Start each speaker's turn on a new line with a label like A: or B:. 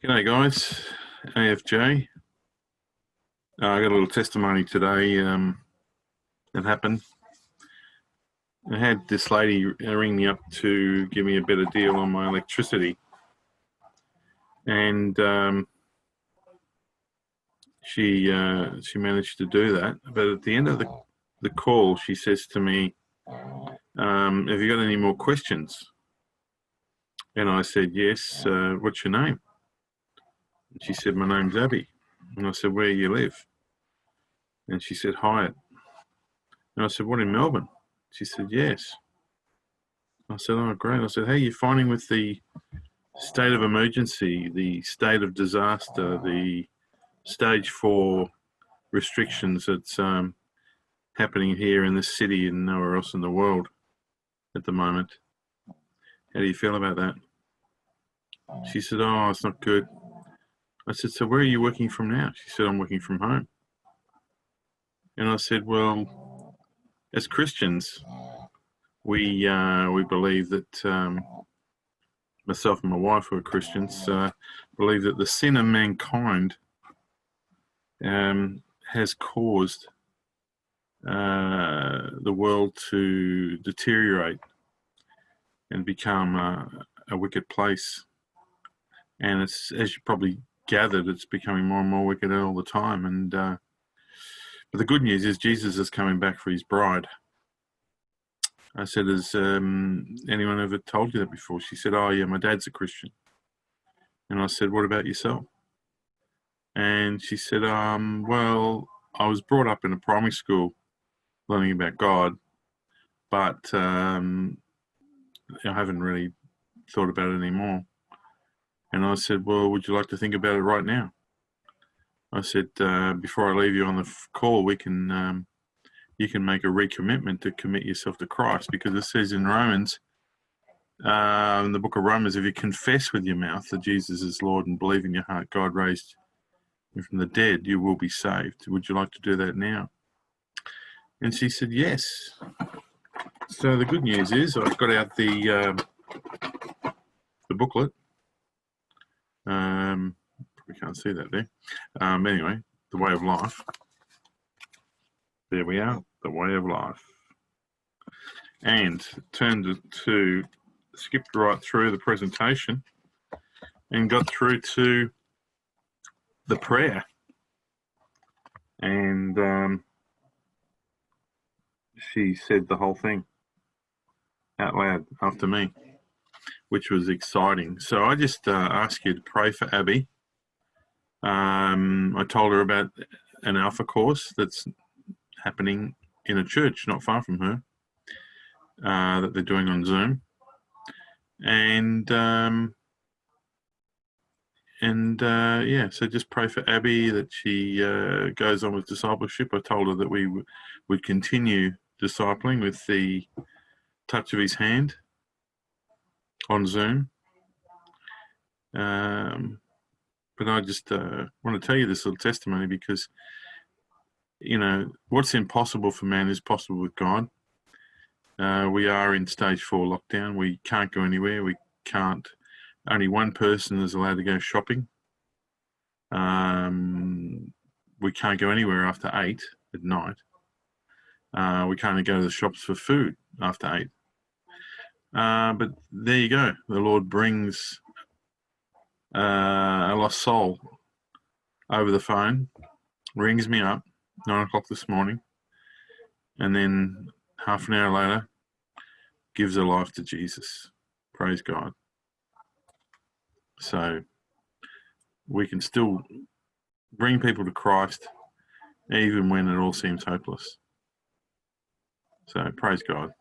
A: G'day guys, AFJ. I got a little testimony today that happened. I had this lady ring me up to give me a better deal on my electricity, and she managed to do that. But at the end of the call, she says to me, "Have you got any more questions?" And I said, "Yes. What's your name?" And she said, "My name's Abby." And I said, "Where you live?" And she said, "Hyatt." And I said, "What, in Melbourne?" She said, "Yes." I said, "Oh, great." I said, "How are you finding with the state of emergency, the state of disaster, the stage 4 restrictions that's happening here in this city and nowhere else in the world at the moment? How do you feel about that?" She said, "Oh, it's not good." I said, "So where are you working from now?" She said, "I'm working from home." And I said, "Well, as Christians, we believe that myself and my wife, who are Christians, believe that the sin of mankind has caused the world to deteriorate and become a wicked place. And it's, as you probably gathered, it's becoming more and more wicked all the time. And but the good news is Jesus is coming back for his bride. I said, "Has anyone ever told you that before?" She said, "Oh yeah, my dad's a Christian." And I said, "What about yourself?" And she said, "Well, I was brought up in a primary school learning about God, but I haven't really thought about it anymore." And I said, "Well, would you like to think about it right now?" I said, "Before I leave you on the call, you can make a recommitment to commit yourself to Christ, because it says in Romans, in the book of Romans, if you confess with your mouth that Jesus is Lord and believe in your heart God raised him from the dead, you will be saved. Would you like to do that now?" And she said, "Yes." So the good news is I've got out the booklet. We can't see that there. Anyway, The Way of Life. There we are, The Way of Life. And skipped right through the presentation and got through to the prayer. And she said the whole thing out loud after me, which was exciting. So I just ask you to pray for Abby. I told her about an Alpha course that's happening in a church not far from her, that they're doing on Zoom. So just pray for Abby that she goes on with discipleship. I told her that we would continue discipling with the touch of his hand on Zoom. But I just want to tell you this little testimony because, what's impossible for man is possible with God. We are in stage 4 lockdown. We can't go anywhere. Only one person is allowed to go shopping. We can't go anywhere after 8 at night. We can't go to the shops for food after 8. But there you go. The Lord brings a lost soul over the phone, rings me up 9 o'clock this morning, and then half an hour later gives her life to Jesus. Praise God. So we can still bring people to Christ even when it all seems hopeless. So praise God.